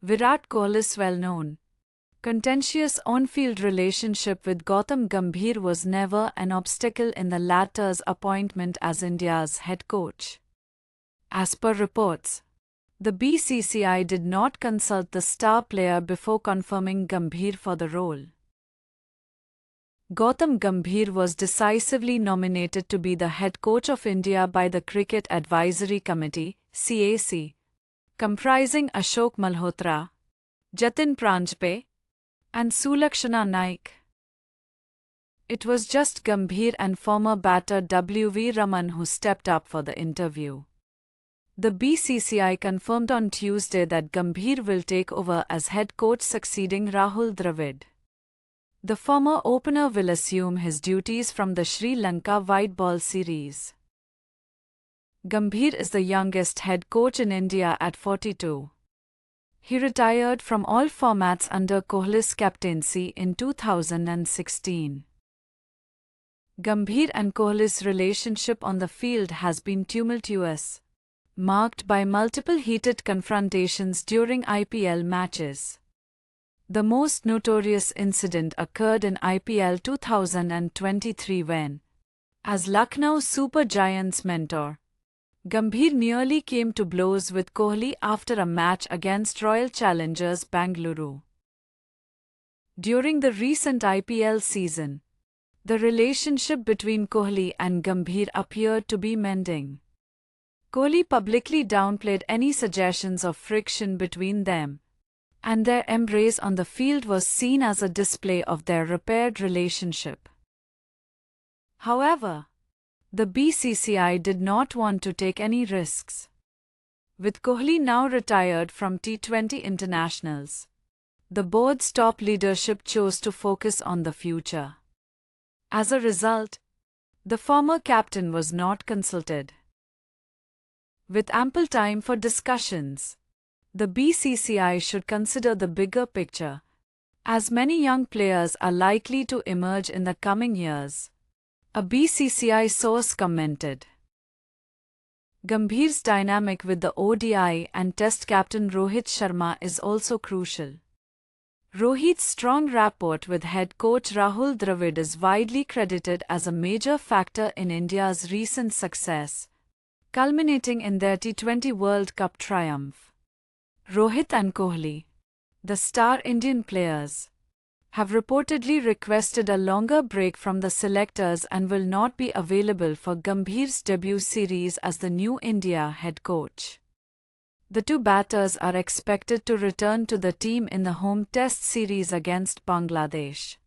Virat Kohli's well-known, contentious on-field relationship with Gautam Gambhir was never an obstacle in the latter's appointment as India's head coach. As per reports, the BCCI did not consult the star player before confirming Gambhir for the role. Gautam Gambhir was decisively nominated to be the head coach of India by the Cricket Advisory Committee (CAC), comprising Ashok Malhotra, Jatin Pranjpe, and Sulakshana Naik. It was just Gambhir and former batter W.V. Raman who stepped up for the interview. The BCCI confirmed on Tuesday that Gambhir will take over as head coach succeeding Rahul Dravid. The former opener will assume his duties from the Sri Lanka white ball series. Gambhir is the youngest head coach in India at 42. He retired from all formats under Kohli's captaincy in 2016. Gambhir and Kohli's relationship on the field has been tumultuous, marked by multiple heated confrontations during IPL matches. The most notorious incident occurred in IPL 2023 when, as Lucknow Super Giants mentor, Gambhir nearly came to blows with Kohli after a match against Royal Challengers Bengaluru. During the recent IPL season, the relationship between Kohli and Gambhir appeared to be mending. Kohli publicly downplayed any suggestions of friction between them, and their embrace on the field was seen as a display of their repaired relationship. However, the BCCI did not want to take any risks. With Kohli now retired from T20 internationals, the board's top leadership chose to focus on the future. As a result, the former captain was not consulted. With ample time for discussions, the BCCI should consider the bigger picture, as many young players are likely to emerge in the coming years, a BCCI source commented. Gambhir's dynamic with the ODI and Test captain Rohit Sharma is also crucial. Rohit's strong rapport with head coach Rahul Dravid is widely credited as a major factor in India's recent success, culminating in their T20 World Cup triumph. Rohit and Kohli, the star Indian players, have reportedly requested a longer break from the selectors and will not be available for Gambhir's debut series as the new India head coach. The two batters are expected to return to the team in the home Test series against Bangladesh.